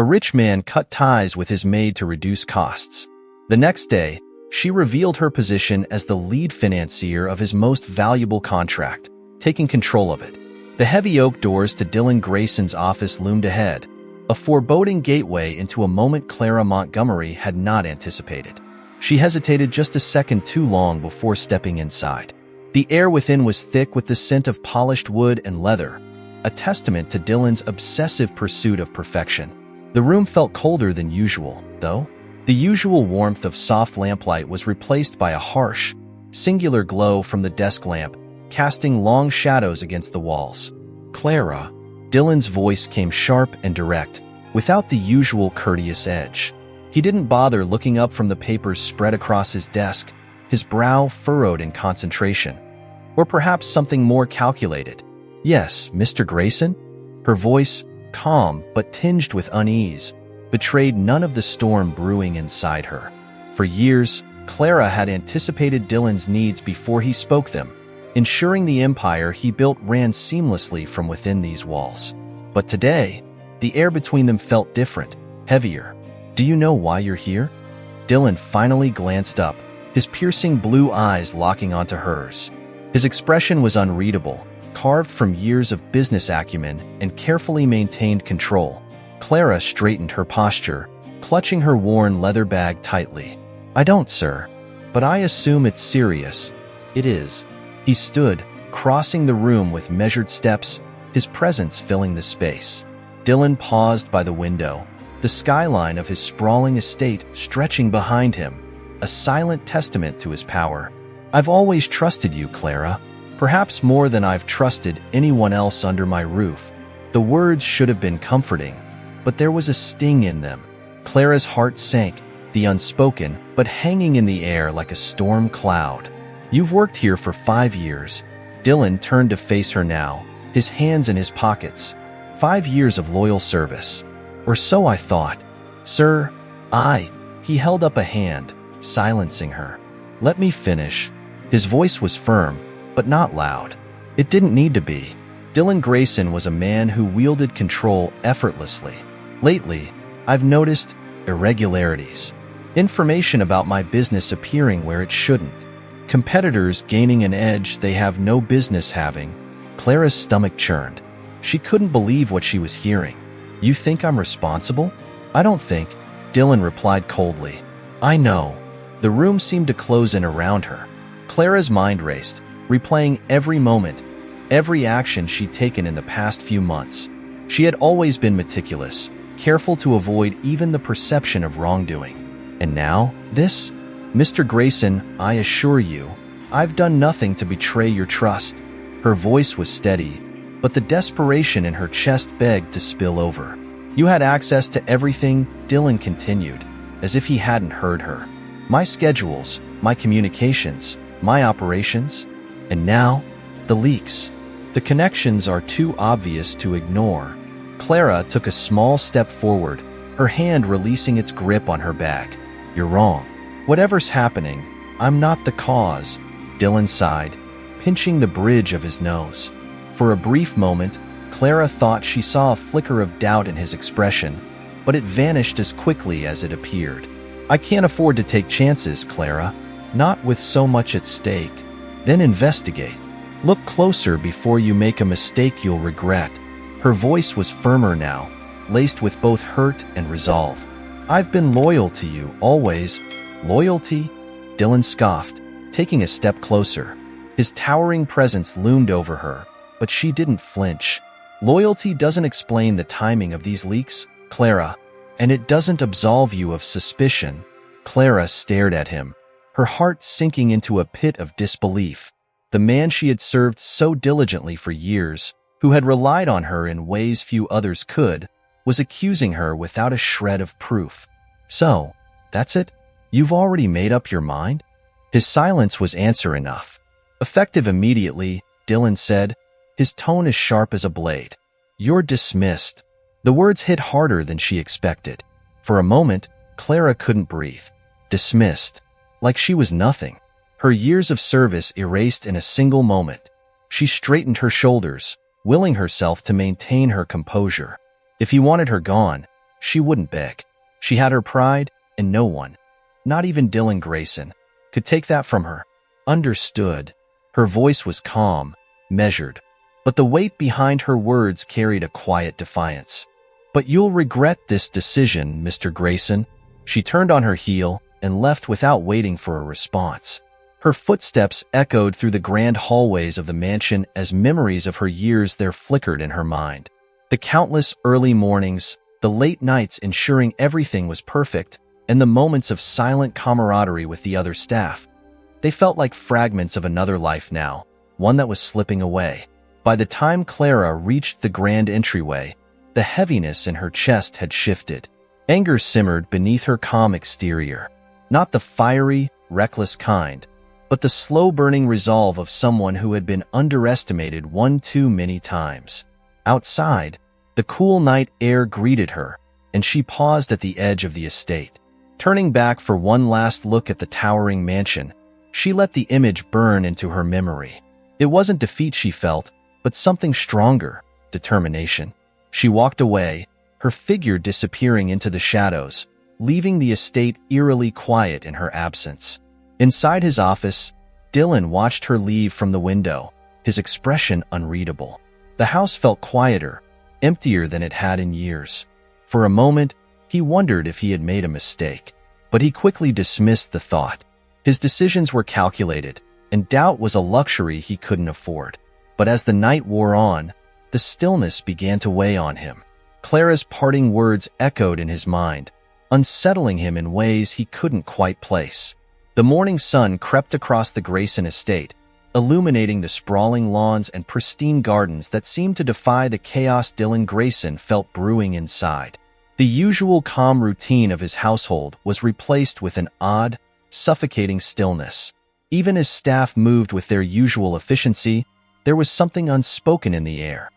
A rich man cut ties with his maid to reduce costs. The next day, she revealed her position as the lead financier of his most valuable contract, taking control of it. The heavy oak doors to Dylan Grayson's office loomed ahead, a foreboding gateway into a moment Clara Montgomery had not anticipated. She hesitated just a second too long before stepping inside. The air within was thick with the scent of polished wood and leather, a testament to Dylan's obsessive pursuit of perfection. The room felt colder than usual, though. The usual warmth of soft lamplight was replaced by a harsh, singular glow from the desk lamp, casting long shadows against the walls. "Clara." Dylan's voice came sharp and direct, without the usual courteous edge. He didn't bother looking up from the papers spread across his desk, his brow furrowed in concentration. Or perhaps something more calculated. "Yes, Mr. Grayson?" Her voice, calm but tinged with unease, betrayed none of the storm brewing inside her. For years, Clara had anticipated Dylan's needs before he spoke them, ensuring the empire he built ran seamlessly from within these walls. But today, the air between them felt different, heavier. "Do you know why you're here?" Dylan finally glanced up, his piercing blue eyes locking onto hers. His expression was unreadable, carved from years of business acumen and carefully maintained control. Clara straightened her posture, clutching her worn leather bag tightly. "I don't, sir. But I assume it's serious." "It is." He stood, crossing the room with measured steps, his presence filling the space. Dylan paused by the window, the skyline of his sprawling estate stretching behind him, a silent testament to his power. "I've always trusted you, Clara. Perhaps more than I've trusted anyone else under my roof." The words should have been comforting, but there was a sting in them. Clara's heart sank, the unspoken, but hanging in the air like a storm cloud. "You've worked here for 5 years." Dylan turned to face her now, his hands in his pockets. 5 years of loyal service. Or so I thought. "Sir, He held up a hand, silencing her. "Let me finish." His voice was firm, but not loud. It didn't need to be. Dylan Grayson was a man who wielded control effortlessly. Lately, I've noticed irregularities. Information about my business appearing where it shouldn't. Competitors gaining an edge they have no business having. Clara's stomach churned. She couldn't believe what she was hearing. "You think I'm responsible?" "I don't think," Dylan replied coldly. "I know." The room seemed to close in around her. Clara's mind raced, replaying every moment, every action she'd taken in the past few months. She had always been meticulous, careful to avoid even the perception of wrongdoing. And now, this? "Mr. Grayson, I assure you, I've done nothing to betray your trust." Her voice was steady, but the desperation in her chest begged to spill over. "You had access to everything," Dylan continued, as if he hadn't heard her. "My schedules, my communications, my operations. And now, the leaks. The connections are too obvious to ignore." Clara took a small step forward, her hand releasing its grip on her bag. "You're wrong. Whatever's happening, I'm not the cause." Dylan sighed, pinching the bridge of his nose. For a brief moment, Clara thought she saw a flicker of doubt in his expression, but it vanished as quickly as it appeared. "I can't afford to take chances, Clara. Not with so much at stake." "Then investigate. Look closer before you make a mistake you'll regret." Her voice was firmer now, laced with both hurt and resolve. "I've been loyal to you, always." "Loyalty?" Dylan scoffed, taking a step closer. His towering presence loomed over her, but she didn't flinch. "Loyalty doesn't explain the timing of these leaks, Clara, and it doesn't absolve you of suspicion." Clara stared at him, her heart sinking into a pit of disbelief. The man she had served so diligently for years, who had relied on her in ways few others could, was accusing her without a shred of proof. "So, that's it? You've already made up your mind?" His silence was answer enough. Effective immediately, Dylan said, his tone as sharp as a blade. "You're dismissed." The words hit harder than she expected. For a moment, Clara couldn't breathe. Dismissed. Like she was nothing. Her years of service erased in a single moment. She straightened her shoulders, willing herself to maintain her composure. If he wanted her gone, She wouldn't beg. She had her pride, and no one, not even Dylan Grayson, could take that from her. Understood. Her voice was calm, measured, but the weight behind her words carried a quiet defiance. But you'll regret this decision, Mr. Grayson. She turned on her heel and left without waiting for a response. Her footsteps echoed through the grand hallways of the mansion as memories of her years there flickered in her mind. The countless early mornings, the late nights ensuring everything was perfect, and the moments of silent camaraderie with the other staff. They felt like fragments of another life now, one that was slipping away. By the time Clara reached the grand entryway, the heaviness in her chest had shifted. Anger simmered beneath her calm exterior. Not the fiery, reckless kind, but the slow-burning resolve of someone who had been underestimated one too many times. Outside, the cool night air greeted her, and she paused at the edge of the estate. Turning back for one last look at the towering mansion, she let the image burn into her memory. It wasn't defeat she felt, but something stronger, determination. She walked away, her figure disappearing into the shadows, leaving the estate eerily quiet in her absence. Inside his office, Dylan watched her leave from the window, his expression unreadable. The house felt quieter, emptier than it had in years. For a moment, he wondered if he had made a mistake, but he quickly dismissed the thought. His decisions were calculated, and doubt was a luxury he couldn't afford. But as the night wore on, the stillness began to weigh on him. Clara's parting words echoed in his mind, unsettling him in ways he couldn't quite place. The morning sun crept across the Grayson estate, illuminating the sprawling lawns and pristine gardens that seemed to defy the chaos Dylan Grayson felt brewing inside. The usual calm routine of his household was replaced with an odd, suffocating stillness. Even as staff moved with their usual efficiency, there was something unspoken in the air,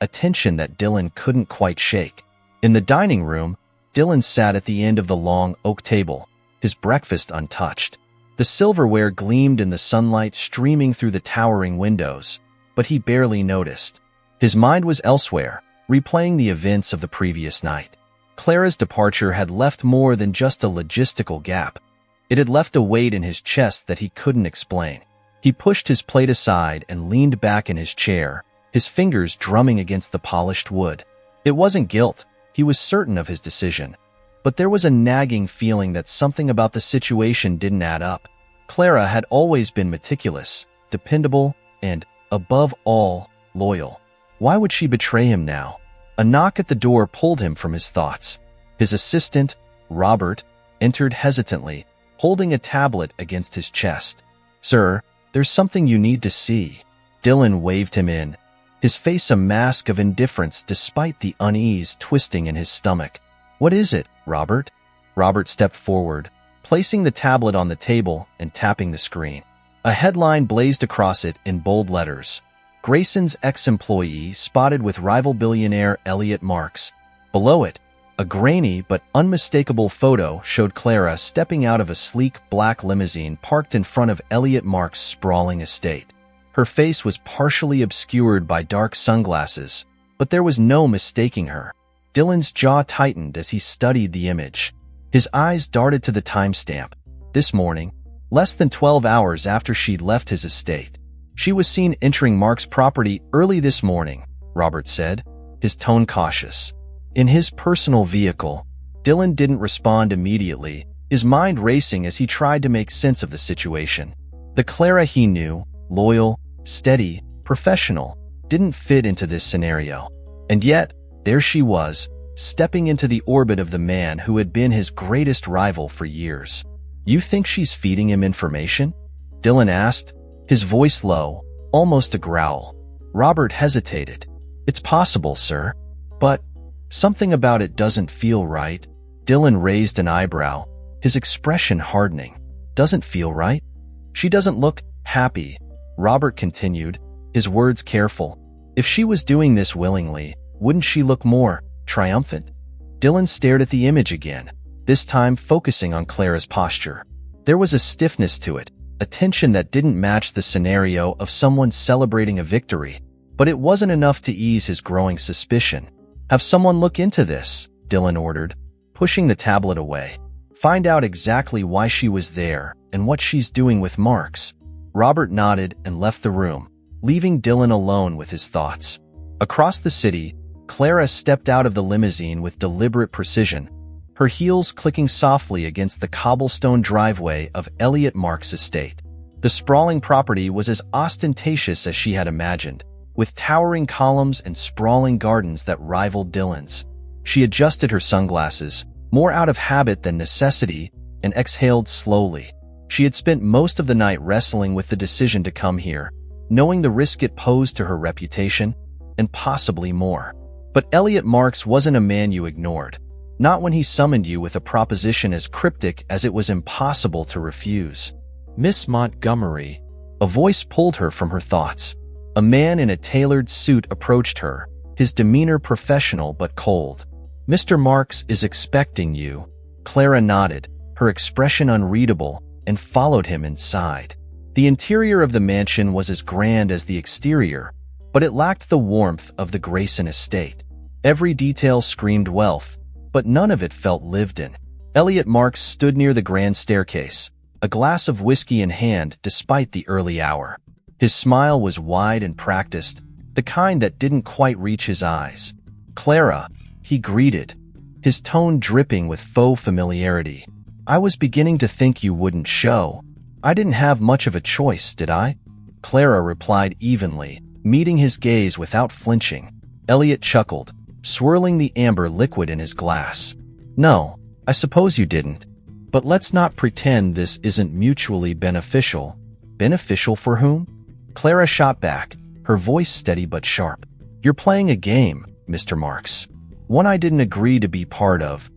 a tension that Dylan couldn't quite shake. In the dining room, Dylan sat at the end of the long oak table, his breakfast untouched. The silverware gleamed in the sunlight streaming through the towering windows, but he barely noticed. His mind was elsewhere, replaying the events of the previous night. Clara's departure had left more than just a logistical gap. It had left a weight in his chest that he couldn't explain. He pushed his plate aside and leaned back in his chair, his fingers drumming against the polished wood. It wasn't guilt. He was certain of his decision. But there was a nagging feeling that something about the situation didn't add up. Clara had always been meticulous, dependable, and, above all, loyal. Why would she betray him now? A knock at the door pulled him from his thoughts. His assistant, Robert, entered hesitantly, holding a tablet against his chest. "Sir, there's something you need to see." Dylan waved him in, his face a mask of indifference despite the unease twisting in his stomach. "What is it, Robert?" Robert stepped forward, placing the tablet on the table and tapping the screen. A headline blazed across it in bold letters. Grayson's ex-employee spotted with rival billionaire Elliot Marks. Below it, a grainy but unmistakable photo showed Clara stepping out of a sleek black limousine parked in front of Elliot Marks' sprawling estate. Her face was partially obscured by dark sunglasses, but there was no mistaking her. Dylan's jaw tightened as he studied the image. His eyes darted to the timestamp. This morning, less than 12 hours after she'd left his estate. She was seen entering Mark's property early this morning, Robert said, his tone cautious. In his personal vehicle, Dylan didn't respond immediately, his mind racing as he tried to make sense of the situation. The Clara he knew, loyal, steady, professional, didn't fit into this scenario. And yet, there she was, stepping into the orbit of the man who had been his greatest rival for years. "You think she's feeding him information?" Dylan asked, his voice low, almost a growl. Robert hesitated. "It's possible, sir. But something about it doesn't feel right." Dylan raised an eyebrow, his expression hardening. "Doesn't feel right? She doesn't look happy," Robert continued, his words careful. "If she was doing this willingly, wouldn't she look more triumphant?" Dylan stared at the image again, this time focusing on Clara's posture. There was a stiffness to it, a tension that didn't match the scenario of someone celebrating a victory, but it wasn't enough to ease his growing suspicion. "Have someone look into this," Dylan ordered, pushing the tablet away. Find out exactly why she was there and what she's doing with Marks. Robert nodded and left the room, leaving Dylan alone with his thoughts. Across the city, Clara stepped out of the limousine with deliberate precision, her heels clicking softly against the cobblestone driveway of Elliot Marks' estate. The sprawling property was as ostentatious as she had imagined, with towering columns and sprawling gardens that rivaled Dylan's. She adjusted her sunglasses, more out of habit than necessity, and exhaled slowly. She had spent most of the night wrestling with the decision to come here, knowing the risk it posed to her reputation, and possibly more. But Elliot Marks wasn't a man you ignored, not when he summoned you with a proposition as cryptic as it was impossible to refuse. Miss Montgomery. A voice pulled her from her thoughts. A man in a tailored suit approached her, his demeanor professional but cold. Mr. Marks is expecting you. Clara nodded, her expression unreadable, and followed him inside. The interior of the mansion was as grand as the exterior, but it lacked the warmth of the Grayson estate. Every detail screamed wealth, but none of it felt lived in. Elliot Marks stood near the grand staircase, a glass of whiskey in hand despite the early hour. His smile was wide and practiced, the kind that didn't quite reach his eyes. Clara, he greeted, his tone dripping with faux familiarity. I was beginning to think you wouldn't show. I didn't have much of a choice, did I? Clara replied evenly, meeting his gaze without flinching. Elliot chuckled, swirling the amber liquid in his glass. No, I suppose you didn't. But let's not pretend this isn't mutually beneficial. Beneficial for whom? Clara shot back, her voice steady but sharp. You're playing a game, Mr. Marks. One I didn't agree to be part of.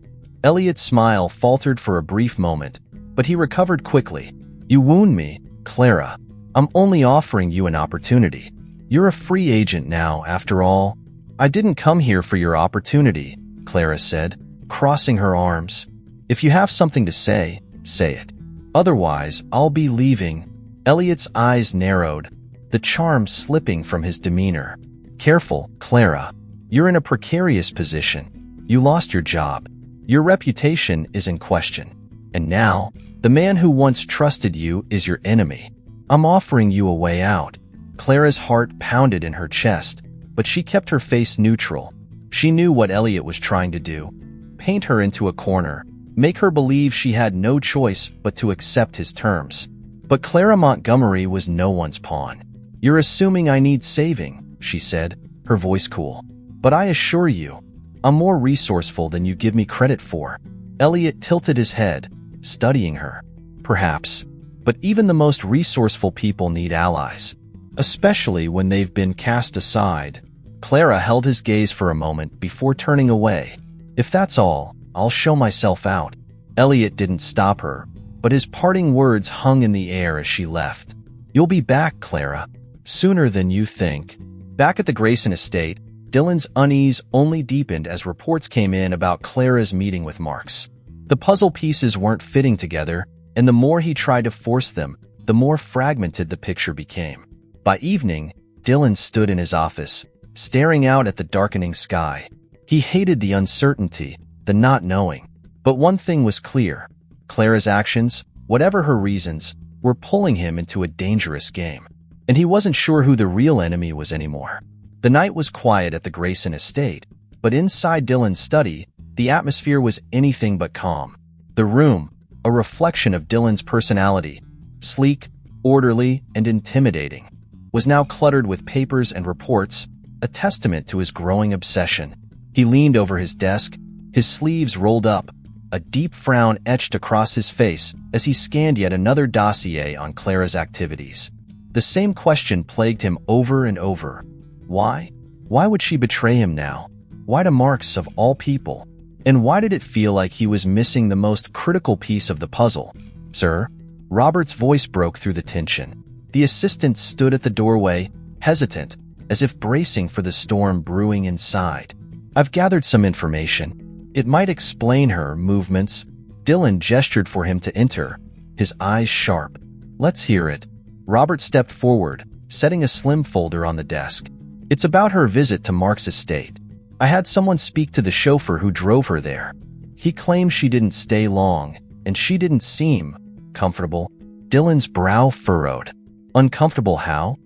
Elliot's smile faltered for a brief moment, but he recovered quickly. You wound me, Clara. I'm only offering you an opportunity. You're a free agent now, after all. I didn't come here for your opportunity, Clara said, crossing her arms. If you have something to say, say it. Otherwise, I'll be leaving. Elliot's eyes narrowed, the charm slipping from his demeanor. Careful, Clara. You're in a precarious position. You lost your job. Your reputation is in question. And now, the man who once trusted you is your enemy. I'm offering you a way out. Clara's heart pounded in her chest, but she kept her face neutral. She knew what Elliot was trying to do. Paint her into a corner, make her believe she had no choice but to accept his terms. But Clara Montgomery was no one's pawn. You're assuming I need saving, she said, her voice cool. But I assure you, I'm more resourceful than you give me credit for. Elliot tilted his head, studying her. Perhaps. But even the most resourceful people need allies, especially when they've been cast aside. Clara held his gaze for a moment before turning away. If that's all, I'll show myself out. Elliot didn't stop her, but his parting words hung in the air as she left. You'll be back, Clara. Sooner than you think. Back at the Grayson estate, Dylan's unease only deepened as reports came in about Clara's meeting with Marks. The puzzle pieces weren't fitting together, and the more he tried to force them, the more fragmented the picture became. By evening, Dylan stood in his office, staring out at the darkening sky. He hated the uncertainty, the not knowing. But one thing was clear. Clara's actions, whatever her reasons, were pulling him into a dangerous game. And he wasn't sure who the real enemy was anymore. The night was quiet at the Grayson estate, but inside Dylan's study, the atmosphere was anything but calm. The room, a reflection of Dylan's personality, sleek, orderly, and intimidating, was now cluttered with papers and reports, a testament to his growing obsession. He leaned over his desk, his sleeves rolled up, a deep frown etched across his face as he scanned yet another dossier on Clara's activities. The same question plagued him over and over. Why? Why would she betray him now? Why to Marks of all people? And why did it feel like he was missing the most critical piece of the puzzle? Sir? Robert's voice broke through the tension. The assistant stood at the doorway, hesitant, as if bracing for the storm brewing inside. I've gathered some information. It might explain her movements. Dylan gestured for him to enter, his eyes sharp. Let's hear it. Robert stepped forward, setting a slim folder on the desk. It's about her visit to Mark's estate. I had someone speak to the chauffeur who drove her there. He claimed she didn't stay long, and she didn't seem comfortable. Dylan's brow furrowed. Uncomfortable how?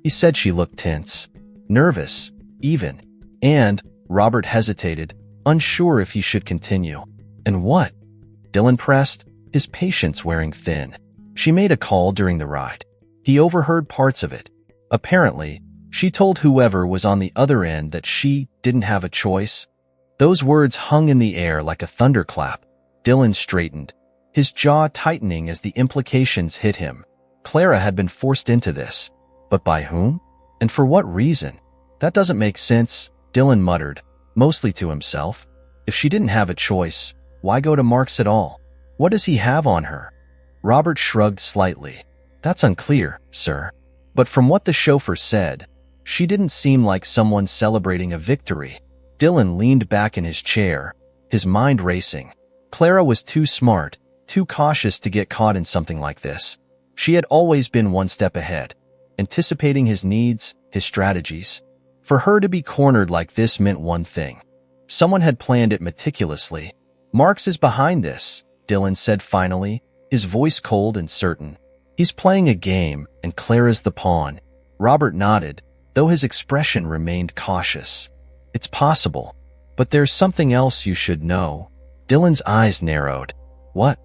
He said she looked tense, nervous, even. And Robert hesitated, unsure if he should continue. And what? Dylan pressed, his patience wearing thin. She made a call during the ride. He overheard parts of it. Apparently, she told whoever was on the other end that she didn't have a choice. Those words hung in the air like a thunderclap. Dylan straightened, his jaw tightening as the implications hit him. Clara had been forced into this. But by whom? And for what reason? That doesn't make sense, Dylan muttered, mostly to himself. If she didn't have a choice, why go to Marks at all? What does he have on her? Robert shrugged slightly. That's unclear, sir. But from what the chauffeur said, she didn't seem like someone celebrating a victory. Dylan leaned back in his chair, his mind racing. Clara was too smart, too cautious to get caught in something like this. She had always been one step ahead, anticipating his needs, his strategies. For her to be cornered like this meant one thing. Someone had planned it meticulously. Marks is behind this, Dylan said finally, his voice cold and certain. He's playing a game, and Clara's the pawn. Robert nodded, though his expression remained cautious. It's possible, but there's something else you should know. Dylan's eyes narrowed. What?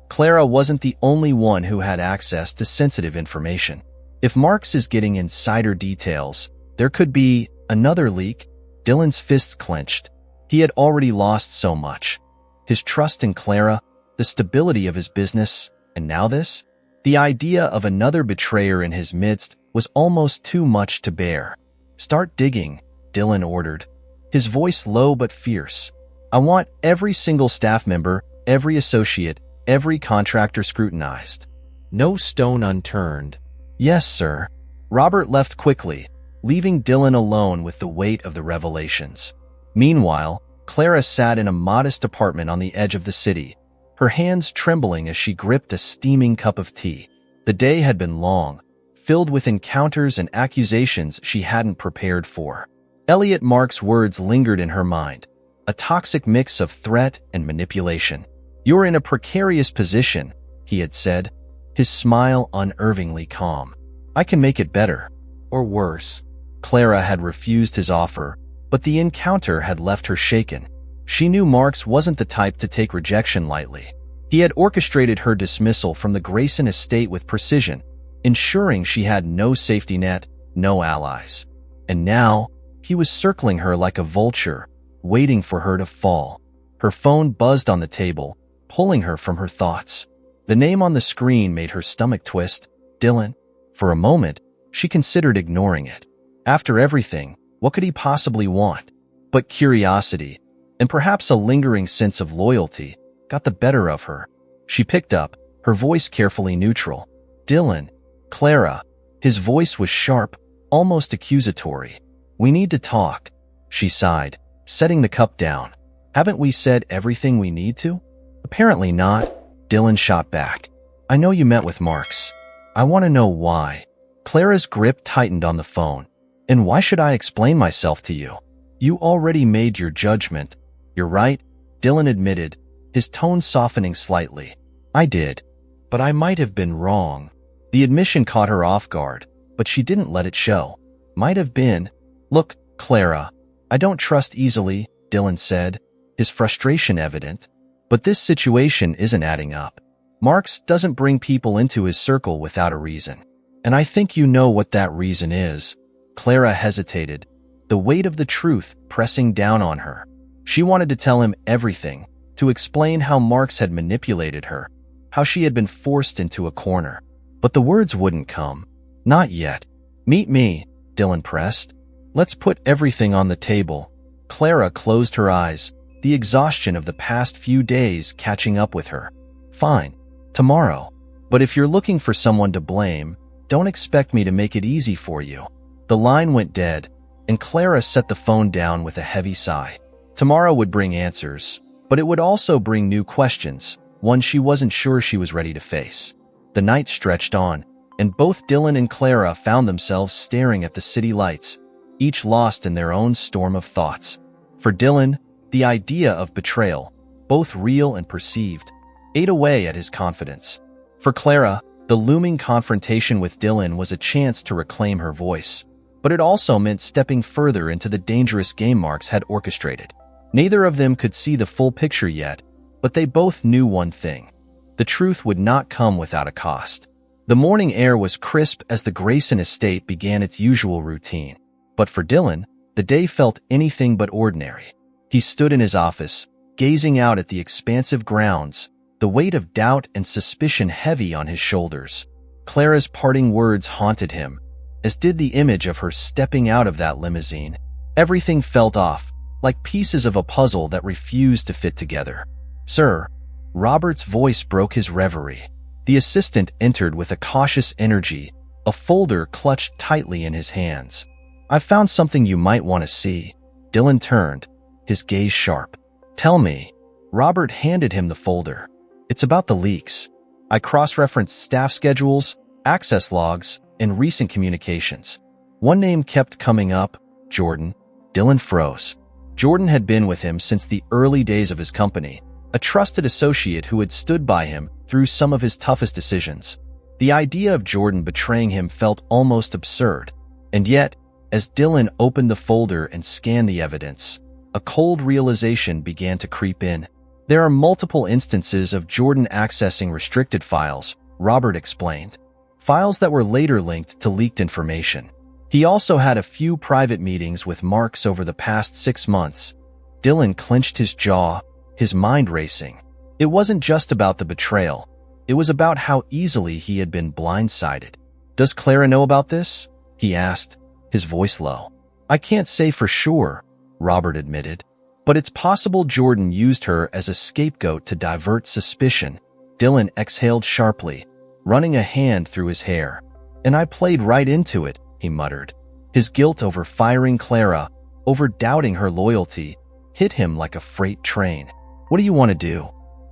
Clara wasn't the only one who had access to sensitive information. If Marks is getting insider details, there could be another leak. Dylan's fists clenched. He had already lost so much. His trust in Clara, the stability of his business, and now this? The idea of another betrayer in his midst was almost too much to bear. Start digging, Dylan ordered, his voice low but fierce. I want every single staff member, every associate, every contractor scrutinized. No stone unturned. Yes, sir. Robert left quickly, leaving Dylan alone with the weight of the revelations. Meanwhile, Clara sat in a modest apartment on the edge of the city, her hands trembling as she gripped a steaming cup of tea. The day had been long, filled with encounters and accusations she hadn't prepared for. Elliot Marks' words lingered in her mind, a toxic mix of threat and manipulation. You're in a precarious position, he had said, his smile unnervingly calm. I can make it better. Or worse. Clara had refused his offer, but the encounter had left her shaken. She knew Marks wasn't the type to take rejection lightly. He had orchestrated her dismissal from the Grayson estate with precision, ensuring she had no safety net, no allies. And now, he was circling her like a vulture, waiting for her to fall. Her phone buzzed on the table, pulling her from her thoughts. The name on the screen made her stomach twist. Dylan. For a moment, she considered ignoring it. After everything, what could he possibly want? But curiosity, and perhaps a lingering sense of loyalty, got the better of her. She picked up, her voice carefully neutral. Dylan. Clara. His voice was sharp, almost accusatory. We need to talk, she sighed, setting the cup down. Haven't we said everything we need to? Apparently not, Dylan shot back. I know you met with Marks. I want to know why. Clara's grip tightened on the phone. And why should I explain myself to you? You already made your judgment. You're right, Dylan admitted, his tone softening slightly. I did. But I might have been wrong. The admission caught her off guard, but she didn't let it show. Might have been. Look, Clara, I don't trust easily, Dylan said, his frustration evident. But this situation isn't adding up. Marks doesn't bring people into his circle without a reason. And I think you know what that reason is. Clara hesitated, the weight of the truth pressing down on her. She wanted to tell him everything, to explain how Marks had manipulated her, how she had been forced into a corner. But the words wouldn't come. Not yet. Meet me, Dylan pressed. Let's put everything on the table. Clara closed her eyes, the exhaustion of the past few days catching up with her. Fine. Tomorrow. But if you're looking for someone to blame, don't expect me to make it easy for you. The line went dead, and Clara set the phone down with a heavy sigh. Tomorrow would bring answers, but it would also bring new questions, ones she wasn't sure she was ready to face. The night stretched on, and both Dylan and Clara found themselves staring at the city lights, each lost in their own storm of thoughts. For Dylan, the idea of betrayal, both real and perceived, ate away at his confidence. For Clara, the looming confrontation with Dylan was a chance to reclaim her voice, but it also meant stepping further into the dangerous game Marks had orchestrated. Neither of them could see the full picture yet, but they both knew one thing. The truth would not come without a cost. The morning air was crisp as the Grayson estate began its usual routine. But for Dylan, the day felt anything but ordinary. He stood in his office, gazing out at the expansive grounds, the weight of doubt and suspicion heavy on his shoulders. Clara's parting words haunted him, as did the image of her stepping out of that limousine. Everything felt off, like pieces of a puzzle that refused to fit together. "Sir," Robert's voice broke his reverie. The assistant entered with a cautious energy, a folder clutched tightly in his hands. "I found something you might want to see." Dylan turned, his gaze sharp. "Tell me." Robert handed him the folder. "It's about the leaks. I cross-referenced staff schedules, access logs, and recent communications. One name kept coming up, Jordan." Dylan froze. Jordan had been with him since the early days of his company, a trusted associate who had stood by him through some of his toughest decisions. The idea of Jordan betraying him felt almost absurd. And yet, as Dylan opened the folder and scanned the evidence, a cold realization began to creep in. "There are multiple instances of Jordan accessing restricted files," Robert explained. "Files that were later linked to leaked information. He also had a few private meetings with Marks over the past 6 months." Dylan clenched his jaw, his mind racing. It wasn't just about the betrayal. It was about how easily he had been blindsided. "Does Clara know about this?" he asked, his voice low. "I can't say for sure," Robert admitted. "But it's possible Jordan used her as a scapegoat to divert suspicion." Dylan exhaled sharply, running a hand through his hair. "And I played right into it," he muttered. His guilt over firing Clara, over doubting her loyalty, hit him like a freight train. "What do you want to do?"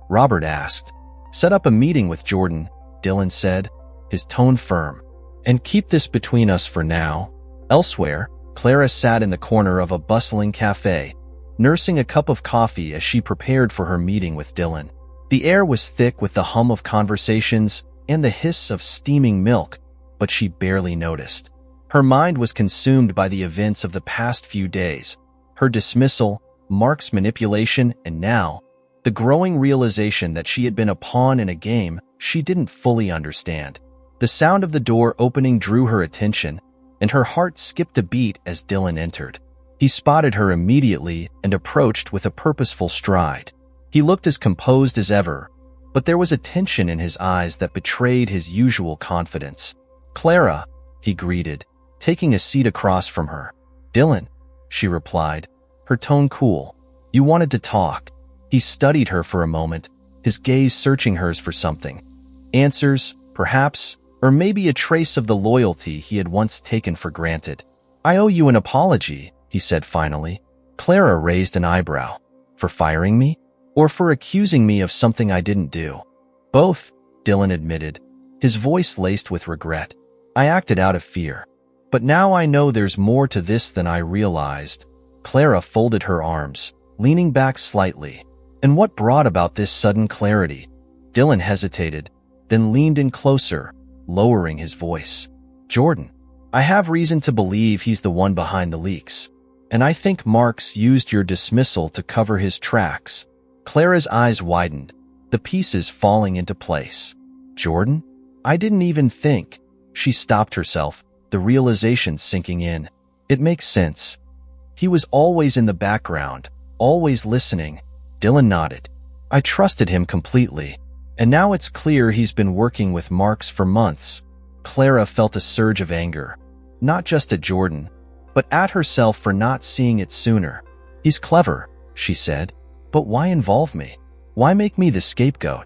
Robert asked. "Set up a meeting with Jordan," Dylan said, his tone firm. "And keep this between us for now." Elsewhere, Clara sat in the corner of a bustling cafe, nursing a cup of coffee as she prepared for her meeting with Dylan. The air was thick with the hum of conversations and the hiss of steaming milk, but she barely noticed. Her mind was consumed by the events of the past few days, her dismissal, Mark's manipulation, and now, the growing realization that she had been a pawn in a game she didn't fully understand. The sound of the door opening drew her attention, and her heart skipped a beat as Dylan entered. He spotted her immediately and approached with a purposeful stride. He looked as composed as ever, but there was a tension in his eyes that betrayed his usual confidence. "Clara," he greeted, taking a seat across from her. "Dylan," she replied, her tone cool. "You wanted to talk." He studied her for a moment, his gaze searching hers for something. Answers, perhaps, or maybe a trace of the loyalty he had once taken for granted. "I owe you an apology," he said finally. Clara raised an eyebrow. "For firing me? Or for accusing me of something I didn't do?" "Both," Dylan admitted, his voice laced with regret. "I acted out of fear. But now I know there's more to this than I realized." Clara folded her arms, leaning back slightly. "And what brought about this sudden clarity?" Dylan hesitated, then leaned in closer, lowering his voice. "Jordan. I have reason to believe he's the one behind the leaks. And I think Marks used your dismissal to cover his tracks." Clara's eyes widened, the pieces falling into place. "Jordan? I didn't even think." She stopped herself, the realization sinking in. "It makes sense. He was always in the background, always listening." Dylan nodded. "I trusted him completely. And now it's clear he's been working with Marks for months." Clara felt a surge of anger, not just at Jordan, but at herself for not seeing it sooner. "He's clever," she said, "but why involve me? Why make me the scapegoat?"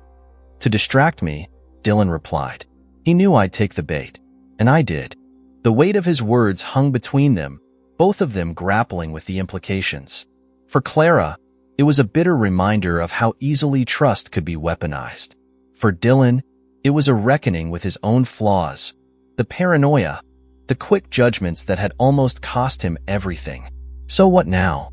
"To distract me," Dylan replied. "He knew I'd take the bait, and I did." The weight of his words hung between them, both of them grappling with the implications. For Clara, it was a bitter reminder of how easily trust could be weaponized. For Dylan, it was a reckoning with his own flaws, the paranoia, the quick judgments that had almost cost him everything. So what now?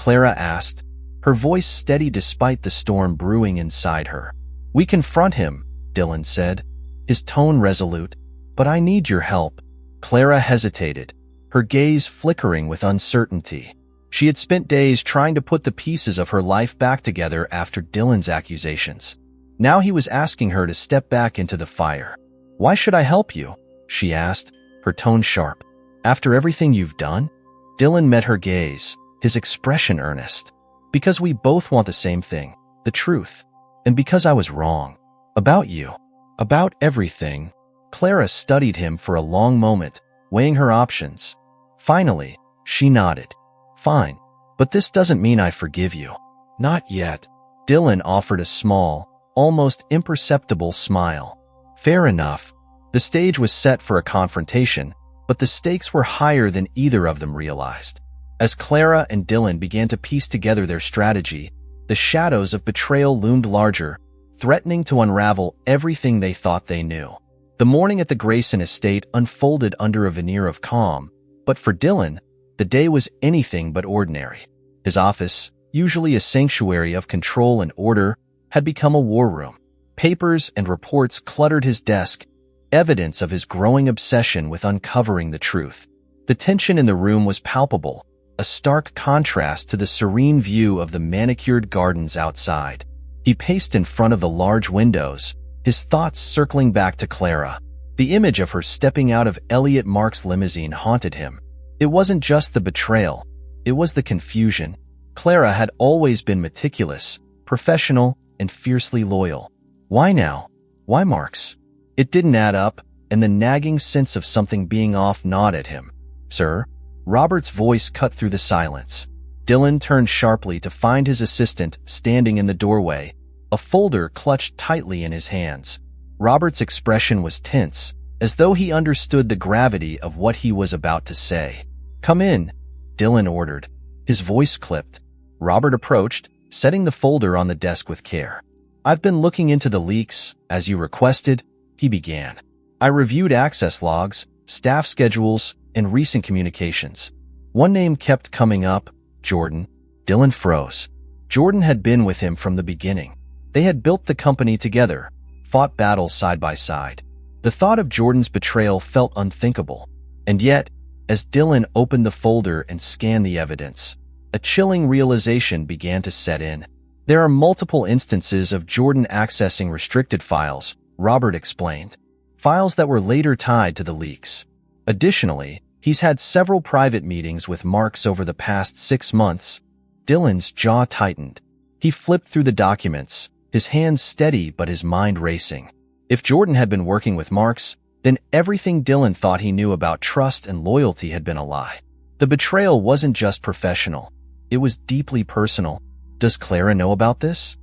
Clara asked, her voice steady despite the storm brewing inside her. We confront him, Dylan said, his tone resolute. But I need your help. Clara hesitated, her gaze flickering with uncertainty. She had spent days trying to put the pieces of her life back together after Dylan's accusations. Now he was asking her to step back into the fire. Why should I help you? She asked, her tone sharp. After everything you've done? Dylan met her gaze, his expression earnest. Because we both want the same thing, the truth. And because I was wrong. About you. About everything. Clara studied him for a long moment, weighing her options. Finally, she nodded. Fine, but this doesn't mean I forgive you. Not yet. Dylan offered a small, almost imperceptible smile. Fair enough. The stage was set for a confrontation, but the stakes were higher than either of them realized. As Clara and Dylan began to piece together their strategy, the shadows of betrayal loomed larger, threatening to unravel everything they thought they knew. The morning at the Grayson estate unfolded under a veneer of calm, but for Dylan, the day was anything but ordinary. His office, usually a sanctuary of control and order, had become a war room. Papers and reports cluttered his desk, evidence of his growing obsession with uncovering the truth. The tension in the room was palpable, a stark contrast to the serene view of the manicured gardens outside. He paced in front of the large windows, his thoughts circling back to Clara. The image of her stepping out of Elliot Marks' limousine haunted him. It wasn't just the betrayal, it was the confusion. Clara had always been meticulous, professional, and fiercely loyal. Why now? Why Marks? It didn't add up, and the nagging sense of something being off gnawed at him. Sir? Robert's voice cut through the silence. Dylan turned sharply to find his assistant standing in the doorway, a folder clutched tightly in his hands. Robert's expression was tense, as though he understood the gravity of what he was about to say. Come in, Dylan ordered. His voice clipped. Robert approached, setting the folder on the desk with care. I've been looking into the leaks, as you requested, he began. I reviewed access logs, staff schedules, and recent communications. One name kept coming up, Jordan. Dylan froze. Jordan had been with him from the beginning. They had built the company together, fought battles side by side. The thought of Jordan's betrayal felt unthinkable. And yet, as Dylan opened the folder and scanned the evidence, a chilling realization began to set in. There are multiple instances of Jordan accessing restricted files, Robert explained. Files that were later tied to the leaks. Additionally, he's had several private meetings with Marks over the past 6 months. Dylan's jaw tightened. He flipped through the documents, his hands steady but his mind racing. If Jordan had been working with Marks, then everything Dylan thought he knew about trust and loyalty had been a lie. The betrayal wasn't just professional. It was deeply personal. Does Clara know about this?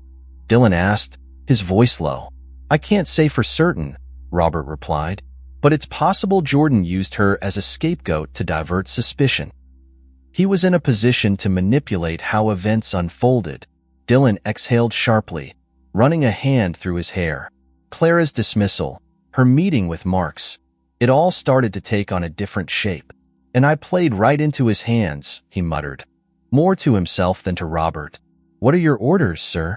Dylan asked, his voice low. I can't say for certain, Robert replied, but it's possible Jordan used her as a scapegoat to divert suspicion. He was in a position to manipulate how events unfolded. Dylan exhaled sharply, running a hand through his hair. Clara's dismissal, her meeting with Marks, it all started to take on a different shape. And I played right into his hands, he muttered, more to himself than to Robert. What are your orders, sir?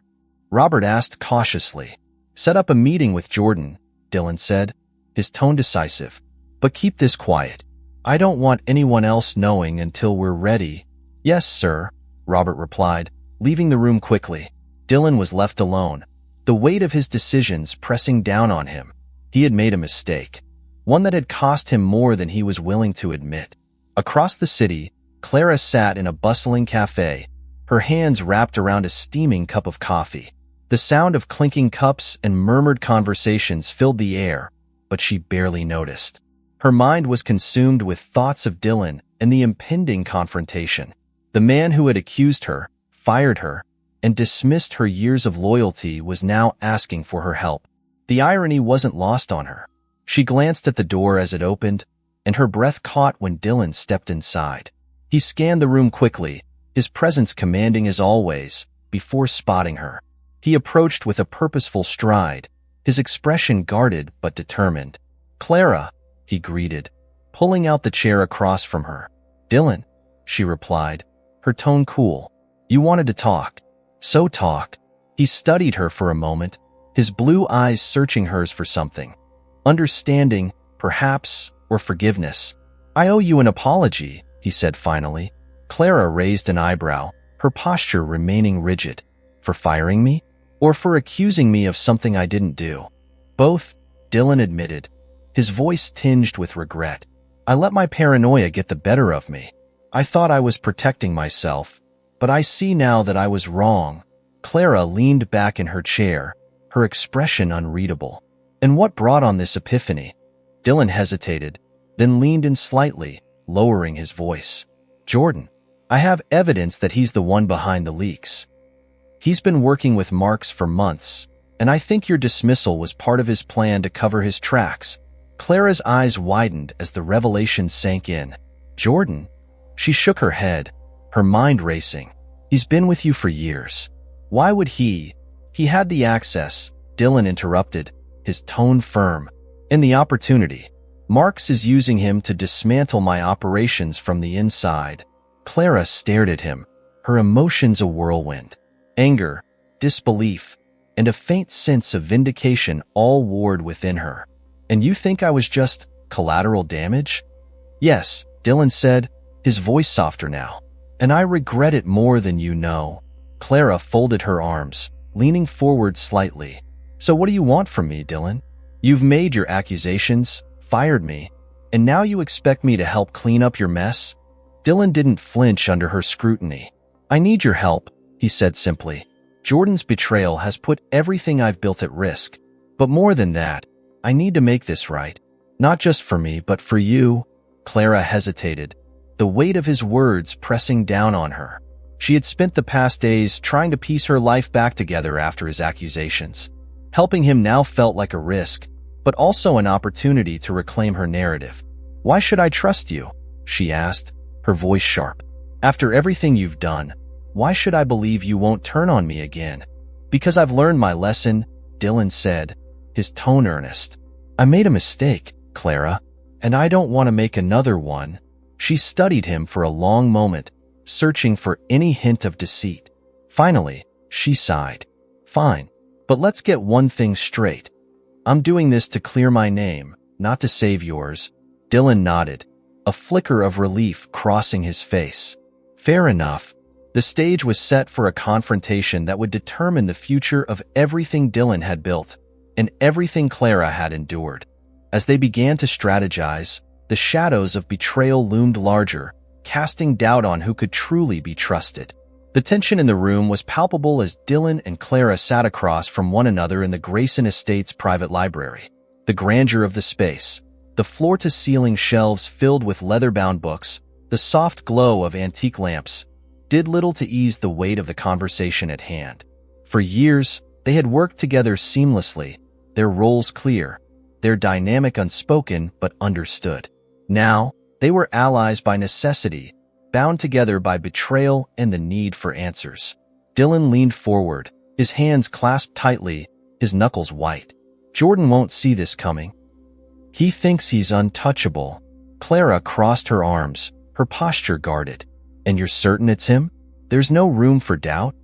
Robert asked cautiously. Set up a meeting with Jordan, Dylan said, his tone decisive. But keep this quiet. I don't want anyone else knowing until we're ready. Yes, sir, Robert replied, leaving the room quickly. Dylan was left alone, the weight of his decisions pressing down on him. He had made a mistake, one that had cost him more than he was willing to admit. Across the city, Clara sat in a bustling cafe, her hands wrapped around a steaming cup of coffee. The sound of clinking cups and murmured conversations filled the air, but she barely noticed. Her mind was consumed with thoughts of Dylan and the impending confrontation. The man who had accused her, fired her, and dismissed her years of loyalty was now asking for her help. The irony wasn't lost on her. She glanced at the door as it opened, and her breath caught when Dylan stepped inside. He scanned the room quickly, his presence commanding as always, before spotting her. He approached with a purposeful stride, his expression guarded but determined. Clara, he greeted, pulling out the chair across from her. Dylan, she replied, her tone cool. You wanted to talk. So talk. He studied her for a moment, his blue eyes searching hers for something. Understanding, perhaps, or forgiveness. I owe you an apology, he said finally. Clara raised an eyebrow, her posture remaining rigid. For firing me? Or for accusing me of something I didn't do? Both, Dylan admitted, his voice tinged with regret. I let my paranoia get the better of me. I thought I was protecting myself, but I see now that I was wrong. Clara leaned back in her chair, her expression unreadable. And what brought on this epiphany? Dylan hesitated, then leaned in slightly, lowering his voice. Jordan, I have evidence that he's the one behind the leaks. He's been working with Marks for months, and I think your dismissal was part of his plan to cover his tracks. Clara's eyes widened as the revelation sank in. Jordan? She shook her head, her mind racing. He's been with you for years. Why would he? He had the access, Dylan interrupted, his tone firm. And the opportunity. Marks is using him to dismantle my operations from the inside. Clara stared at him, her emotions a whirlwind. Anger, disbelief, and a faint sense of vindication all warred within her. And you think I was just collateral damage? Yes, Dylan said, his voice softer now. And I regret it more than you know. Clara folded her arms, leaning forward slightly. So what do you want from me, Dylan? You've made your accusations, fired me, and now you expect me to help clean up your mess? Dylan didn't flinch under her scrutiny. I need your help, he said simply. Jordan's betrayal has put everything I've built at risk. But more than that, I need to make this right. Not just for me, but for you. Clara hesitated, the weight of his words pressing down on her. She had spent the past days trying to piece her life back together after his accusations. Helping him now felt like a risk, but also an opportunity to reclaim her narrative. Why should I trust you? She asked, her voice sharp. After everything you've done, why should I believe you won't turn on me again? Because I've learned my lesson, Dylan said, his tone earnest. I made a mistake, Clara, and I don't want to make another one. She studied him for a long moment, searching for any hint of deceit. Finally, she sighed. Fine, but let's get one thing straight. I'm doing this to clear my name, not to save yours. Dylan nodded, a flicker of relief crossing his face. Fair enough. The stage was set for a confrontation that would determine the future of everything Dylan had built and everything Clara had endured. As they began to strategize, the shadows of betrayal loomed larger, casting doubt on who could truly be trusted. The tension in the room was palpable as Dylan and Clara sat across from one another in the Grayson estate's private library. The grandeur of the space, the floor-to-ceiling shelves filled with leather-bound books, the soft glow of antique lamps, did little to ease the weight of the conversation at hand. For years, they had worked together seamlessly, their roles clear, their dynamic unspoken but understood. Now, they were allies by necessity, bound together by betrayal and the need for answers. Dylan leaned forward, his hands clasped tightly, his knuckles white. Jordan won't see this coming. He thinks he's untouchable. Clara crossed her arms, her posture guarded. And you're certain it's him? There's no room for doubt?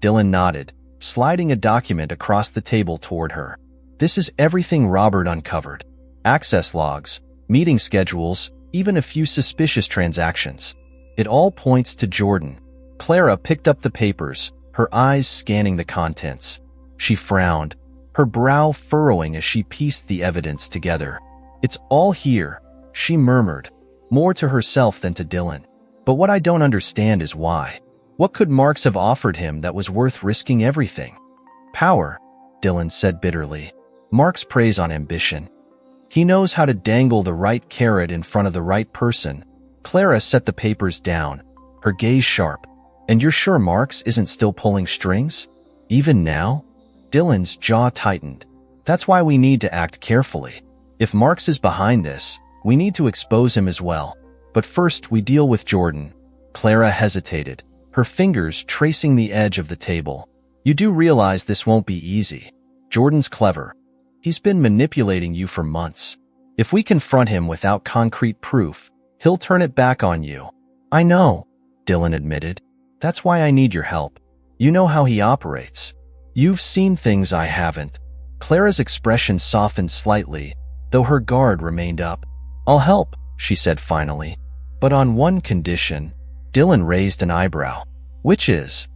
Dylan nodded, sliding a document across the table toward her. This is everything Robert uncovered. Access logs, meeting schedules, even a few suspicious transactions. It all points to Jordan. Clara picked up the papers, her eyes scanning the contents. She frowned, her brow furrowing as she pieced the evidence together. It's all here, she murmured, more to herself than to Dylan. But what I don't understand is why. What could Marks have offered him that was worth risking everything? Power, Dylan said bitterly. Marks preys on ambition. He knows how to dangle the right carrot in front of the right person. Clara set the papers down, her gaze sharp. And you're sure Marks isn't still pulling strings? Even now? Dylan's jaw tightened. That's why we need to act carefully. If Marks is behind this, we need to expose him as well. But first, we deal with Jordan. Clara hesitated, her fingers tracing the edge of the table. You do realize this won't be easy. Jordan's clever. He's been manipulating you for months. If we confront him without concrete proof, he'll turn it back on you. I know, Dylan admitted. That's why I need your help. You know how he operates. You've seen things I haven't." Clara's expression softened slightly, though her guard remained up. "I'll help," she said finally. "But on one condition." Dylan raised an eyebrow. "Which is?"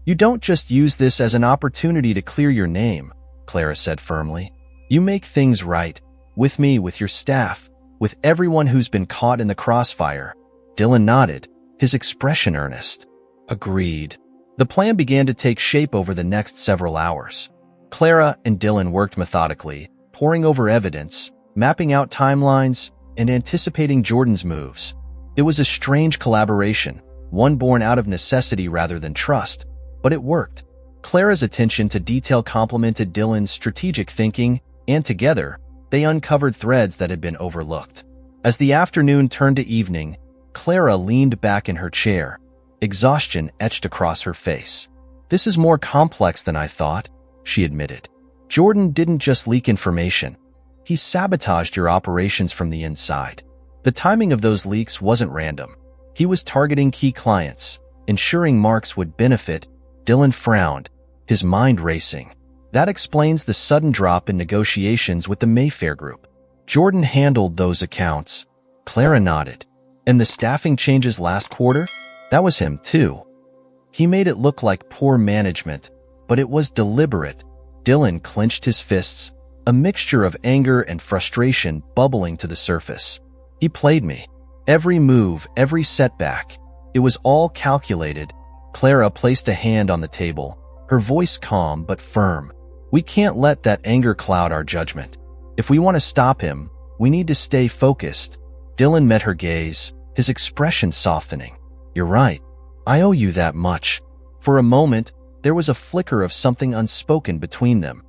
"You don't just use this as an opportunity to clear your name," Clara said firmly. "You make things right. With me, with your staff, with everyone who's been caught in the crossfire." Dylan nodded, his expression earnest. "Agreed." The plan began to take shape over the next several hours. Clara and Dylan worked methodically, poring over evidence, mapping out timelines, and anticipating Jordan's moves. It was a strange collaboration, one born out of necessity rather than trust, but it worked. Clara's attention to detail complemented Dylan's strategic thinking, and together, they uncovered threads that had been overlooked. As the afternoon turned to evening, Clara leaned back in her chair, exhaustion etched across her face. "This is more complex than I thought," she admitted. "Jordan didn't just leak information. He sabotaged your operations from the inside. The timing of those leaks wasn't random. He was targeting key clients, ensuring Marks would benefit." Dylan frowned, his mind racing. "That explains the sudden drop in negotiations with the Mayfair Group." "Jordan handled those accounts." Clara nodded. "And the staffing changes last quarter? That was him, too." "He made it look like poor management, but it was deliberate." Dylan clenched his fists, a mixture of anger and frustration bubbling to the surface. "He played me. Every move, every setback. It was all calculated." Clara placed a hand on the table, her voice calm but firm. "We can't let that anger cloud our judgment. If we want to stop him, we need to stay focused." Dylan met her gaze, his expression softening. "You're right. I owe you that much." For a moment, there was a flicker of something unspoken between them,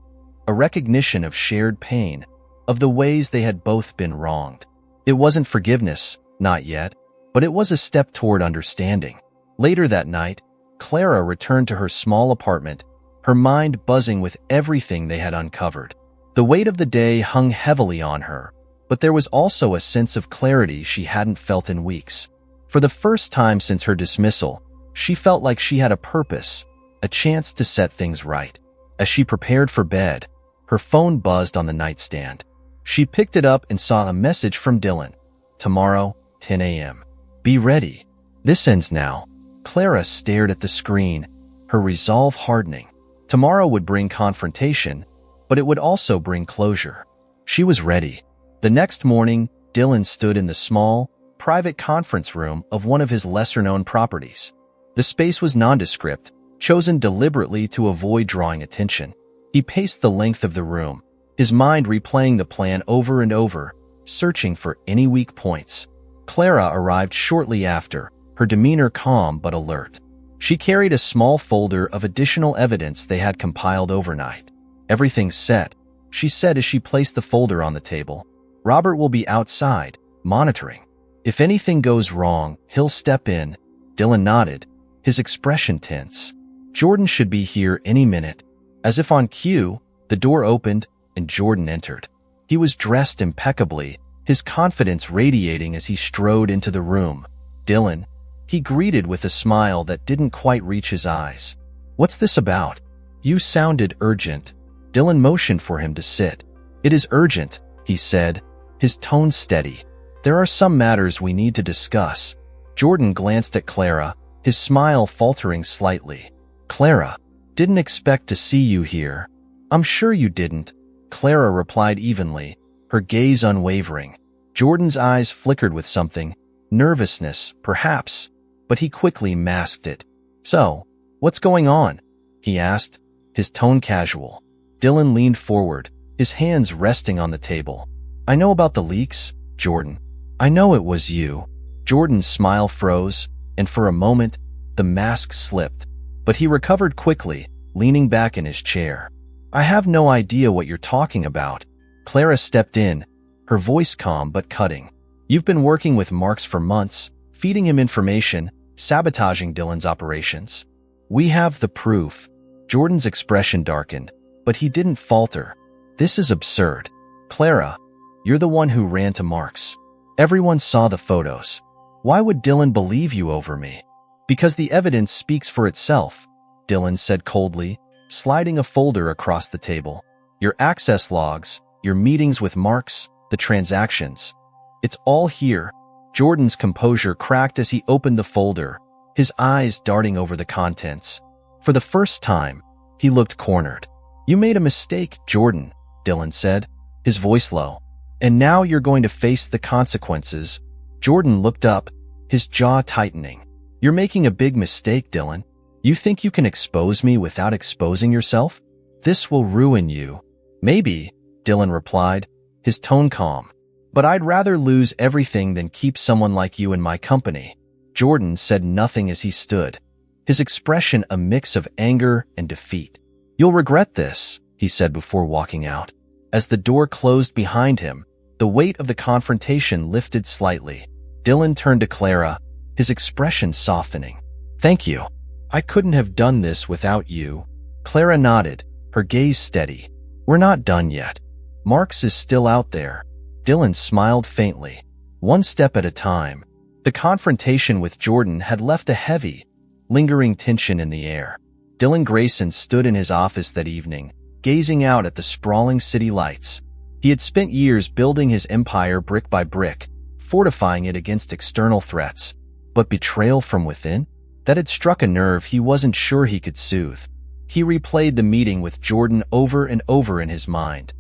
a recognition of shared pain, of the ways they had both been wronged. It wasn't forgiveness, not yet, but it was a step toward understanding. Later that night, Clara returned to her small apartment, her mind buzzing with everything they had uncovered. The weight of the day hung heavily on her, but there was also a sense of clarity she hadn't felt in weeks. For the first time since her dismissal, she felt like she had a purpose, a chance to set things right. As she prepared for bed, her phone buzzed on the nightstand. She picked it up and saw a message from Dylan. "Tomorrow, 10 a.m. Be ready. This ends now." Clara stared at the screen, her resolve hardening. Tomorrow would bring confrontation, but it would also bring closure. She was ready. The next morning, Dylan stood in the small, private conference room of one of his lesser-known properties. The space was nondescript, chosen deliberately to avoid drawing attention. He paced the length of the room, his mind replaying the plan over and over, searching for any weak points. Clara arrived shortly after, her demeanor calm but alert. She carried a small folder of additional evidence they had compiled overnight. "Everything's set," she said as she placed the folder on the table. "Robert will be outside, monitoring. If anything goes wrong, he'll step in." Dylan nodded, his expression tense. "Jordan should be here any minute." As if on cue, the door opened and Jordan entered. He was dressed impeccably, his confidence radiating as he strode into the room. "Dylan," he greeted with a smile that didn't quite reach his eyes. "What's this about? You sounded urgent." Dylan motioned for him to sit. "It is urgent," he said, his tone steady. "There are some matters we need to discuss." Jordan glanced at Clara, his smile faltering slightly. "Clara, didn't expect to see you here." "I'm sure you didn't," Clara replied evenly, her gaze unwavering. Jordan's eyes flickered with something, nervousness, perhaps, but he quickly masked it. "So, what's going on?" he asked, his tone casual. Dylan leaned forward, his hands resting on the table. "I know about the leaks, Jordan. I know it was you." Jordan's smile froze, and for a moment, the mask slipped. But he recovered quickly, leaning back in his chair. "I have no idea what you're talking about." Clara stepped in, her voice calm but cutting. "You've been working with Marks for months, feeding him information, sabotaging Dylan's operations. We have the proof." Jordan's expression darkened, but he didn't falter. "This is absurd. Clara, you're the one who ran to Marks. Everyone saw the photos. Why would Dylan believe you over me?" Because the evidence speaks for itself, Dylan said coldly, sliding a folder across the table. Your access logs, your meetings with Marks, the transactions. It's all here. Jordan's composure cracked as he opened the folder, his eyes darting over the contents. For the first time, he looked cornered. You made a mistake, Jordan, Dylan said, his voice low. And now you're going to face the consequences. Jordan looked up, his jaw tightening. You're making a big mistake, Dylan. You think you can expose me without exposing yourself? This will ruin you. Maybe, Dylan replied, his tone calm. But I'd rather lose everything than keep someone like you in my company. Jordan said nothing as he stood, his expression a mix of anger and defeat. You'll regret this, he said before walking out. As the door closed behind him, the weight of the confrontation lifted slightly. Dylan turned to Clara, his expression softening. Thank you. I couldn't have done this without you. Clara nodded, her gaze steady. We're not done yet. Marks is still out there. Dylan smiled faintly. One step at a time. The confrontation with Jordan had left a heavy, lingering tension in the air. Dylan Grayson stood in his office that evening, gazing out at the sprawling city lights. He had spent years building his empire brick by brick, fortifying it against external threats. But betrayal from within? That had struck a nerve he wasn't sure he could soothe. He replayed the meeting with Jordan over and over in his mind.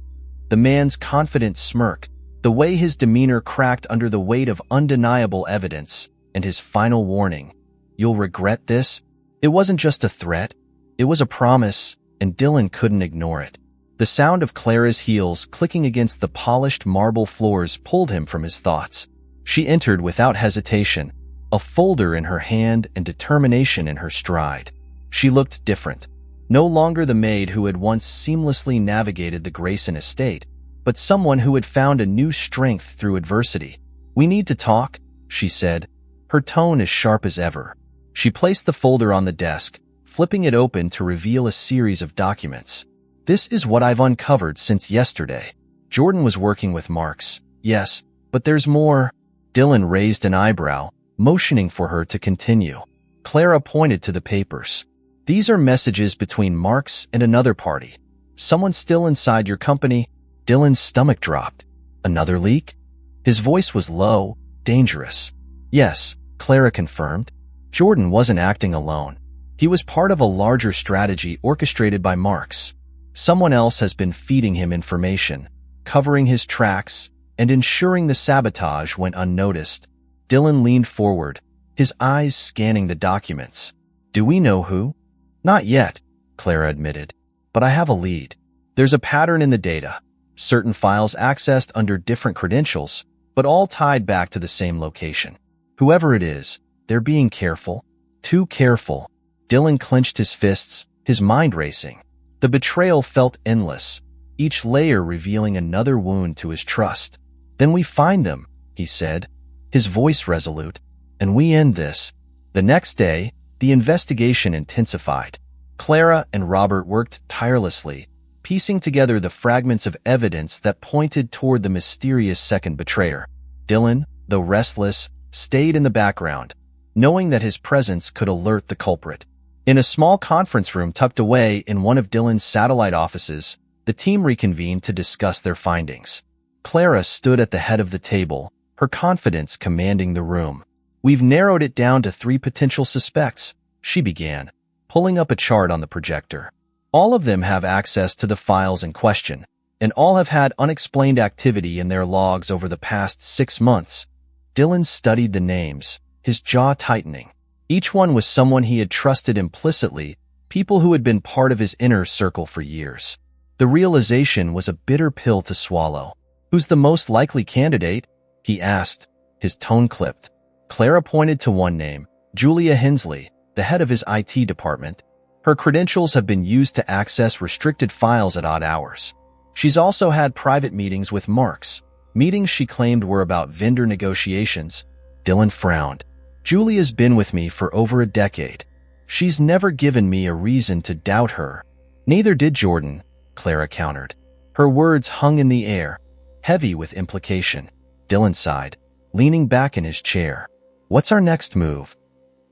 The man's confident smirk, the way his demeanor cracked under the weight of undeniable evidence, and his final warning. You'll regret this? It wasn't just a threat. It was a promise, and Dylan couldn't ignore it. The sound of Clara's heels clicking against the polished marble floors pulled him from his thoughts. She entered without hesitation, a folder in her hand and determination in her stride. She looked different. No longer the maid who had once seamlessly navigated the Grayson estate, but someone who had found a new strength through adversity. We need to talk, she said, her tone as sharp as ever. She placed the folder on the desk, flipping it open to reveal a series of documents. This is what I've uncovered since yesterday. Jordan was working with Marks. Yes, but there's more. Dylan raised an eyebrow, motioning for her to continue. Clara pointed to the papers. These are messages between Marks and another party. Someone still inside your company. Dylan's stomach dropped. Another leak? His voice was low, dangerous. Yes, Clara confirmed. Jordan wasn't acting alone. He was part of a larger strategy orchestrated by Marks. Someone else has been feeding him information, covering his tracks, and ensuring the sabotage went unnoticed. Dylan leaned forward, his eyes scanning the documents. Do we know who? Not yet, Clara admitted. But I have a lead. There's a pattern in the data. Certain files accessed under different credentials, but all tied back to the same location. Whoever it is, they're being careful. Too careful. Dylan clenched his fists, his mind racing. The betrayal felt endless, each layer revealing another wound to his trust. Then we find them, he said, his voice resolute, and we end this. The next day, the investigation intensified. Clara and Robert worked tirelessly, piecing together the fragments of evidence that pointed toward the mysterious second betrayer. Dylan, though restless, stayed in the background, knowing that his presence could alert the culprit. In a small conference room tucked away in one of Dylan's satellite offices, the team reconvened to discuss their findings. Clara stood at the head of the table, her confidence commanding the room. We've narrowed it down to 3 potential suspects, she began, pulling up a chart on the projector. All of them have access to the files in question, and all have had unexplained activity in their logs over the past 6 months. Dylan studied the names, his jaw tightening. Each one was someone he had trusted implicitly, people who had been part of his inner circle for years. The realization was a bitter pill to swallow. Who's the most likely candidate? He asked, his tone clipped. Clara pointed to one name, Julia Hensley, the head of his IT department. Her credentials have been used to access restricted files at odd hours. She's also had private meetings with Marks, meetings she claimed were about vendor negotiations. Dylan frowned. Julia's been with me for over a decade. She's never given me a reason to doubt her. Neither did Jordan, Clara countered. Her words hung in the air, heavy with implication. Dylan sighed, leaning back in his chair. What's our next move?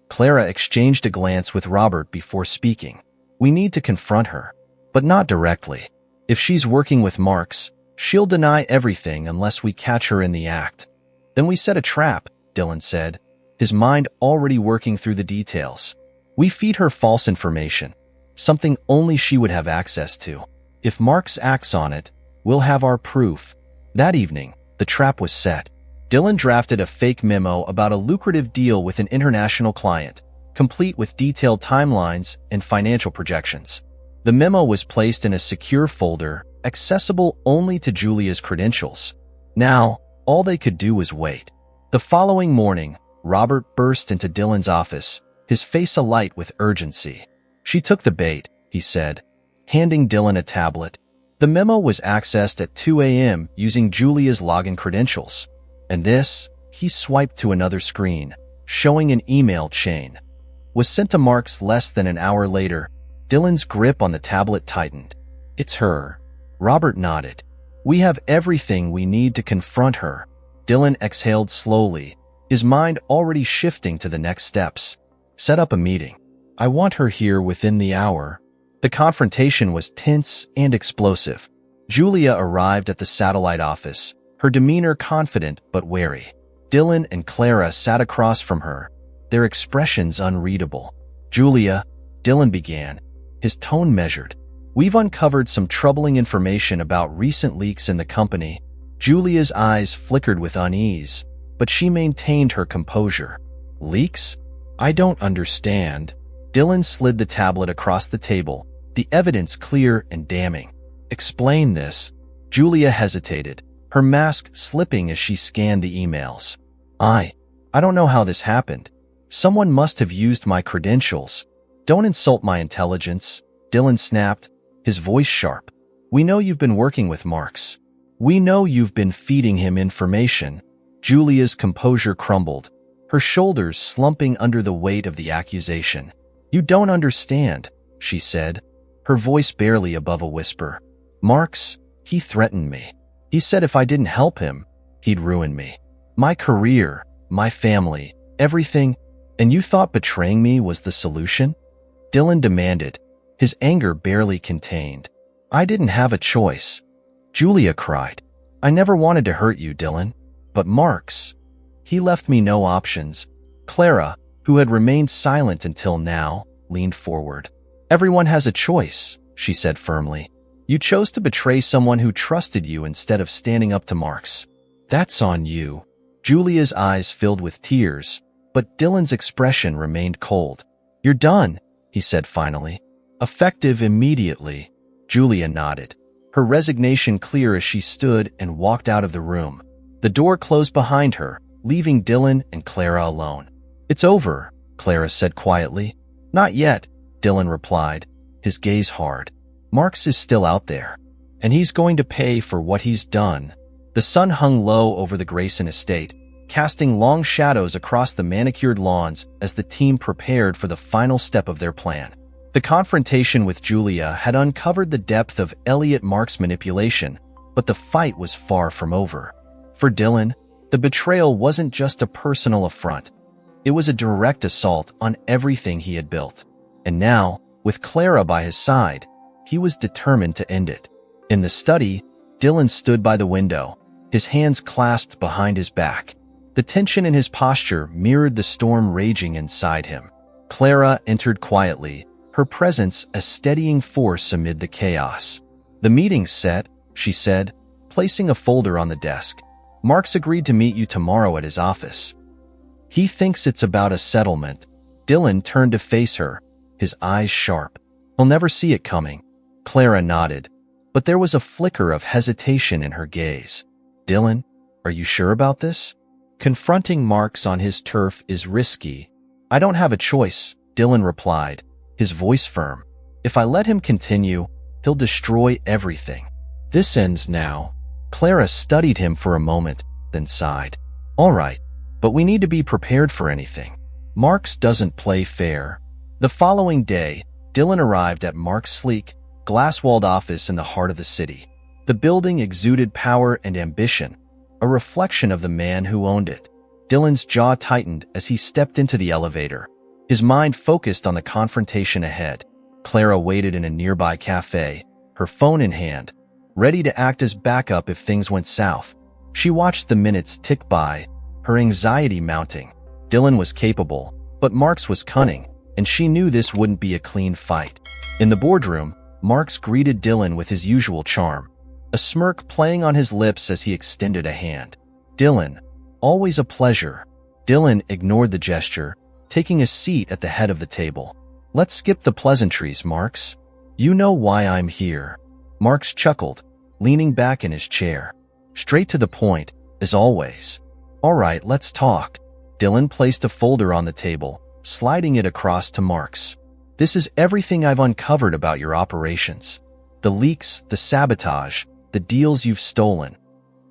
Clara exchanged a glance with Robert before speaking. We need to confront her, but not directly. If she's working with Marks, she'll deny everything unless we catch her in the act. Then we set a trap, Dylan said, his mind already working through the details. We feed her false information, something only she would have access to. If Marks acts on it, we'll have our proof. That evening, the trap was set. Dylan drafted a fake memo about a lucrative deal with an international client, complete with detailed timelines and financial projections. The memo was placed in a secure folder, accessible only to Julia's credentials. Now, all they could do was wait. The following morning, Robert burst into Dylan's office, his face alight with urgency. She took the bait, he said, handing Dylan a tablet. The memo was accessed at 2 a.m. using Julia's login credentials. And this, he swiped to another screen, showing an email chain, was sent to Marks less than an hour later. Dylan's grip on the tablet tightened. It's her. Robert nodded. We have everything we need to confront her. Dylan exhaled slowly, his mind already shifting to the next steps. Set up a meeting. I want her here within the hour. The confrontation was tense and explosive. Julia arrived at the satellite office, her demeanor confident but wary. Dylan and Clara sat across from her, their expressions unreadable. Julia, Dylan began, his tone measured. We've uncovered some troubling information about recent leaks in the company. Julia's eyes flickered with unease, but she maintained her composure. Leaks? I don't understand. Dylan slid the tablet across the table, the evidence clear and damning. Explain this. Julia hesitated, her mask slipping as she scanned the emails. I don't know how this happened. Someone must have used my credentials. Don't insult my intelligence, Dylan snapped, his voice sharp. We know you've been working with Marks. We know you've been feeding him information. Julia's composure crumbled, her shoulders slumping under the weight of the accusation. You don't understand, she said, her voice barely above a whisper. Marks, he threatened me. He said if I didn't help him, he'd ruin me. My career, my family, everything, and you thought betraying me was the solution? Dylan demanded, his anger barely contained. I didn't have a choice. Julia cried. I never wanted to hurt you, Dylan. But Marks, he left me no options. Clara, who had remained silent until now, leaned forward. Everyone has a choice, she said firmly. You chose to betray someone who trusted you instead of standing up to Marks. That's on you. Julia's eyes filled with tears, but Dylan's expression remained cold. You're done, he said finally. Effective immediately. Julia nodded, her resignation clear as she stood and walked out of the room. The door closed behind her, leaving Dylan and Clara alone. It's over, Clara said quietly. Not yet, Dylan replied, his gaze hard. Marks is still out there, and he's going to pay for what he's done. The sun hung low over the Grayson estate, casting long shadows across the manicured lawns as the team prepared for the final step of their plan. The confrontation with Julia had uncovered the depth of Elliot Marks' manipulation, but the fight was far from over. For Dylan, the betrayal wasn't just a personal affront. It was a direct assault on everything he had built. And now, with Clara by his side, he was determined to end it. In the study, Dylan stood by the window, his hands clasped behind his back. The tension in his posture mirrored the storm raging inside him. Clara entered quietly, her presence a steadying force amid the chaos. The meeting's set, she said, placing a folder on the desk. Marks agreed to meet you tomorrow at his office. He thinks it's about a settlement. Dylan turned to face her, his eyes sharp. He'll never see it coming. Clara nodded, but there was a flicker of hesitation in her gaze. Dylan, are you sure about this? Confronting Marks on his turf is risky. I don't have a choice, Dylan replied, his voice firm. If I let him continue, he'll destroy everything. This ends now. Clara studied him for a moment, then sighed. All right, but we need to be prepared for anything. Marks doesn't play fair. The following day, Dylan arrived at Marks' sleek, glass-walled office in the heart of the city. The building exuded power and ambition, a reflection of the man who owned it. Dylan's jaw tightened as he stepped into the elevator, his mind focused on the confrontation ahead. Clara waited in a nearby cafe, her phone in hand, ready to act as backup if things went south. She watched the minutes tick by, her anxiety mounting. Dylan was capable, but Marks was cunning, and she knew this wouldn't be a clean fight. In the boardroom, Marks greeted Dylan with his usual charm, a smirk playing on his lips as he extended a hand. "Dylan, always a pleasure." Dylan ignored the gesture, taking a seat at the head of the table. "Let's skip the pleasantries, Marks. You know why I'm here." Marks chuckled, leaning back in his chair. "Straight to the point, as always." "All right, let's talk." Dylan placed a folder on the table, sliding it across to Marks. "This is everything I've uncovered about your operations. The leaks, the sabotage, the deals you've stolen.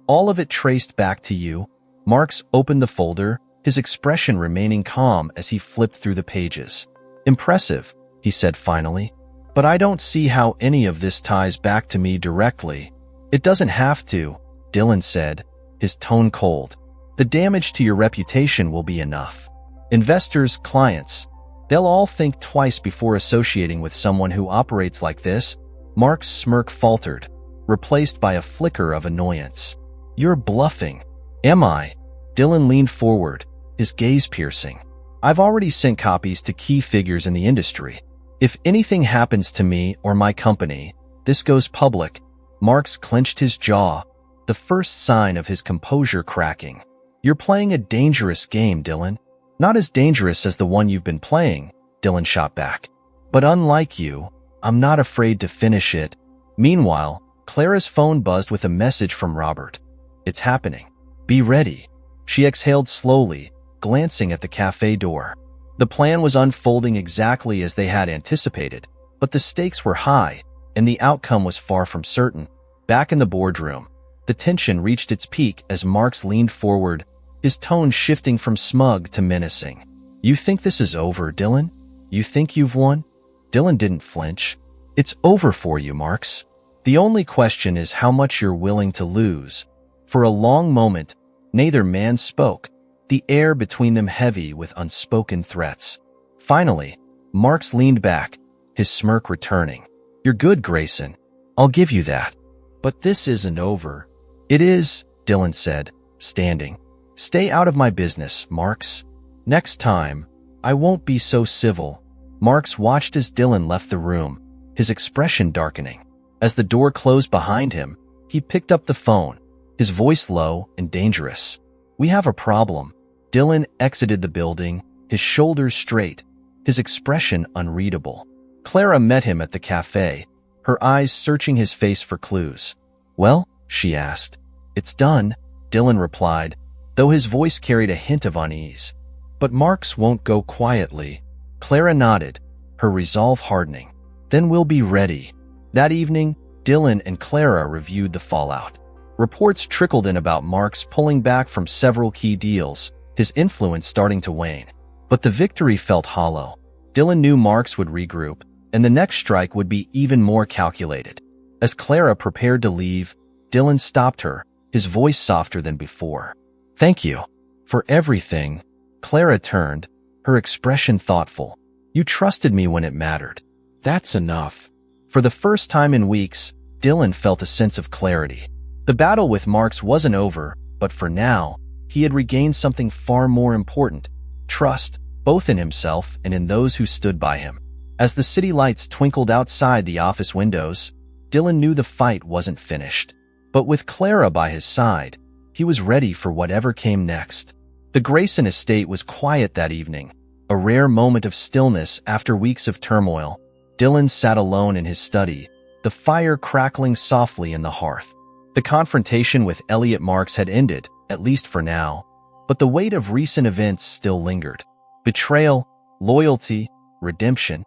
All of it traced back to you." Marks opened the folder, his expression remaining calm as he flipped through the pages. "Impressive," he said finally. "But I don't see how any of this ties back to me directly." "It doesn't have to," Dylan said, his tone cold. "The damage to your reputation will be enough. Investors, clients, they'll all think twice before associating with someone who operates like this." Mark's smirk faltered, replaced by a flicker of annoyance. "You're bluffing." "Am I?" Dylan leaned forward, his gaze piercing. "I've already sent copies to key figures in the industry. If anything happens to me or my company, this goes public." Marks clenched his jaw, the first sign of his composure cracking. "You're playing a dangerous game, Dylan." "Not as dangerous as the one you've been playing," Dylan shot back. "But unlike you, I'm not afraid to finish it." Meanwhile, Clara's phone buzzed with a message from Robert. "It's happening. Be ready." She exhaled slowly, glancing at the cafe door. The plan was unfolding exactly as they had anticipated, but the stakes were high, and the outcome was far from certain. Back in the boardroom, the tension reached its peak as Marks leaned forward, his tone shifting from smug to menacing. "You think this is over, Dylan? You think you've won?" Dylan didn't flinch. "It's over for you, Marks. The only question is how much you're willing to lose." For a long moment, neither man spoke, the air between them heavy with unspoken threats. Finally, Marks leaned back, his smirk returning. "You're good, Grayson. I'll give you that. But this isn't over." "It is," Dylan said, standing. "Stay out of my business, Marks. Next time, I won't be so civil." Marks watched as Dylan left the room, his expression darkening. As the door closed behind him, he picked up the phone, his voice low and dangerous. "We have a problem." Dylan exited the building, his shoulders straight, his expression unreadable. Clara met him at the cafe, her eyes searching his face for clues. "Well?" she asked. "It's done," Dylan replied, though his voice carried a hint of unease. "But Marks won't go quietly." Clara nodded, her resolve hardening. "Then we'll be ready." That evening, Dylan and Clara reviewed the fallout. Reports trickled in about Marks pulling back from several key deals, his influence starting to wane. But the victory felt hollow. Dylan knew Marks would regroup, and the next strike would be even more calculated. As Clara prepared to leave, Dylan stopped her, his voice softer than before. "Thank you for everything." Clara turned, her expression thoughtful. "You trusted me when it mattered. That's enough." For the first time in weeks, Dylan felt a sense of clarity. The battle with Marks wasn't over, but for now, he had regained something far more important: trust, both in himself and in those who stood by him. As the city lights twinkled outside the office windows, Dylan knew the fight wasn't finished. But with Clara by his side, he was ready for whatever came next. The Grayson estate was quiet that evening, a rare moment of stillness after weeks of turmoil. Dylan sat alone in his study, the fire crackling softly in the hearth. The confrontation with Elliot Marks had ended, at least for now, but the weight of recent events still lingered. Betrayal, loyalty, redemption.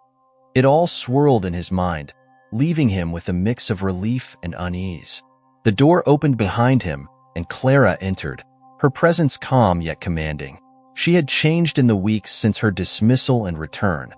It all swirled in his mind, leaving him with a mix of relief and unease. The door opened behind him, and Clara entered, her presence calm yet commanding. She had changed in the weeks since her dismissal and return,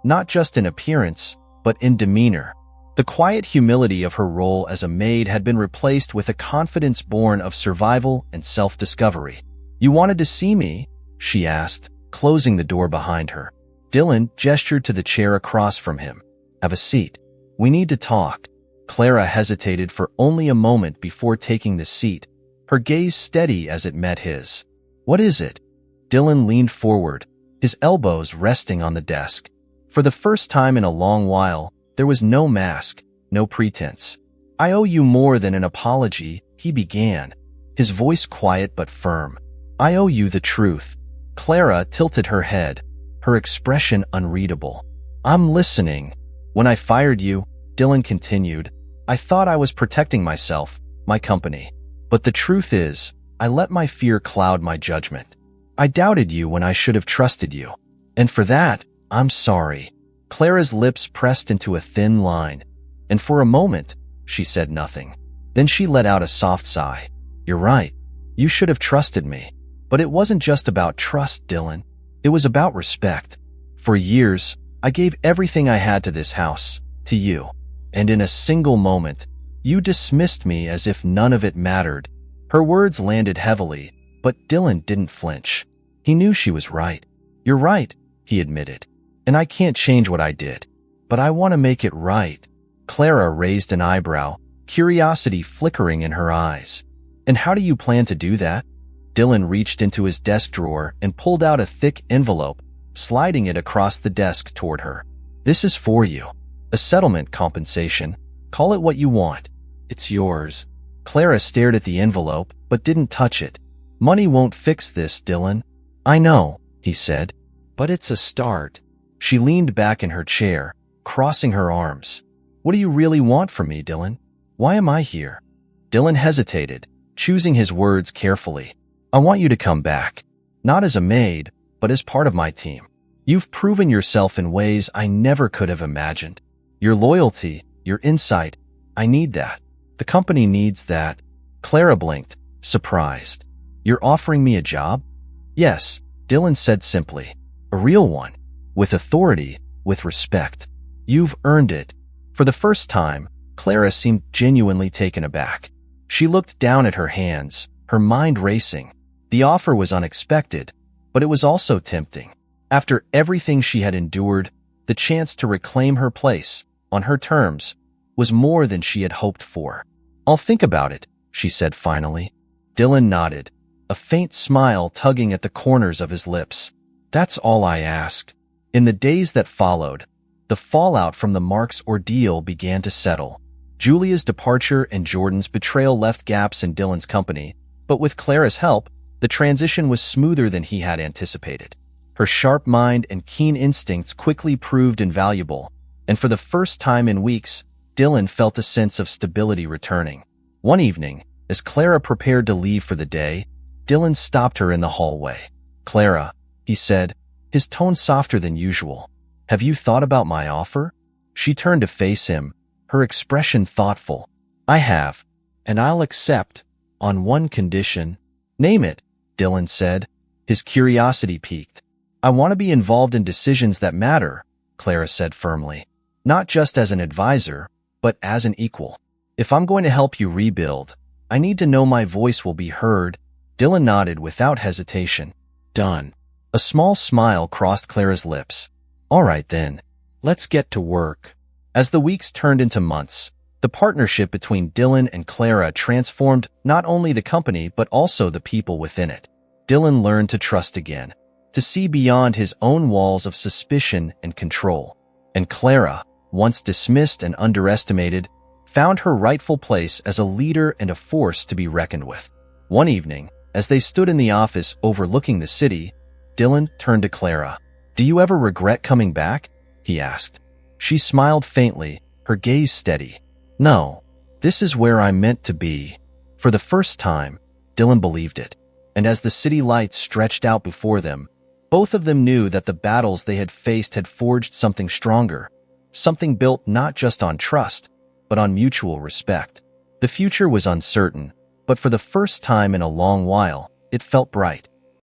not just in appearance, but in demeanor. The quiet humility of her role as a maid had been replaced with a confidence born of survival and self-discovery. "You wanted to see me?" she asked, closing the door behind her. Dylan gestured to the chair across from him. Have a seat. We need to talk. Clara hesitated for only a moment before taking the seat, her gaze steady as it met his. What is it? Dylan leaned forward, his elbows resting on the desk. For the first time in a long while, there was no mask, no pretense. I owe you more than an apology, he began, his voice quiet but firm. I owe you the truth. Clara tilted her head, her expression unreadable. I'm listening. When I fired you, Dylan continued, I thought I was protecting myself, my company. But the truth is, I let my fear cloud my judgment. I doubted you when I should have trusted you. And for that, I'm sorry. Clara's lips pressed into a thin line, and for a moment, she said nothing. Then she let out a soft sigh. You're right. You should have trusted me. But it wasn't just about trust, Dylan. It was about respect. For years, I gave everything I had to this house, to you. And in a single moment, you dismissed me as if none of it mattered. Her words landed heavily, but Dylan didn't flinch. He knew she was right. You're right, he admitted. And I can't change what I did. But I want to make it right. Clara raised an eyebrow, curiosity flickering in her eyes. And how do you plan to do that? Dylan reached into his desk drawer and pulled out a thick envelope, sliding it across the desk toward her. This is for you. A settlement compensation. Call it what you want. It's yours. Clara stared at the envelope, but didn't touch it. Money won't fix this, Dylan. I know, he said. But it's a start. She leaned back in her chair, crossing her arms. What do you really want from me, Dylan? Why am I here? Dylan hesitated, choosing his words carefully. I want you to come back. Not as a maid, but as part of my team. You've proven yourself in ways I never could have imagined. Your loyalty, your insight, I need that. The company needs that. Clara blinked, surprised. You're offering me a job? Yes, Dylan said simply. A real one. With authority, with respect. You've earned it. For the first time, Clara seemed genuinely taken aback. She looked down at her hands, her mind racing. The offer was unexpected, but it was also tempting. After everything she had endured, the chance to reclaim her place, on her terms, was more than she had hoped for. I'll think about it, she said finally. Dylan nodded, a faint smile tugging at the corners of his lips. That's all I asked. In the days that followed, the fallout from the Marks ordeal began to settle. Julia's departure and Jordan's betrayal left gaps in Dylan's company, but with Clara's help, the transition was smoother than he had anticipated. Her sharp mind and keen instincts quickly proved invaluable, and for the first time in weeks, Dylan felt a sense of stability returning. One evening, as Clara prepared to leave for the day, Dylan stopped her in the hallway. Clara, he said, his tone softer than usual. Have you thought about my offer? She turned to face him, her expression thoughtful. I have, and I'll accept, on one condition. Name it, Dylan said, his curiosity piqued. I want to be involved in decisions that matter, Clara said firmly. Not just as an advisor, but as an equal. If I'm going to help you rebuild, I need to know my voice will be heard. Dylan nodded without hesitation. Done. A small smile crossed Clara's lips. All right then, let's get to work. As the weeks turned into months, the partnership between Dylan and Clara transformed not only the company but also the people within it. Dylan learned to trust again, to see beyond his own walls of suspicion and control. And Clara, once dismissed and underestimated, found her rightful place as a leader and a force to be reckoned with. One evening, as they stood in the office overlooking the city, Dylan turned to Clara. Do you ever regret coming back? He asked. She smiled faintly, her gaze steady. No, this is where I'm meant to be. For the first time, Dylan believed it. And as the city lights stretched out before them, both of them knew that the battles they had faced had forged something stronger, something built not just on trust, but on mutual respect. The future was uncertain, but for the first time in a long while, it felt bright.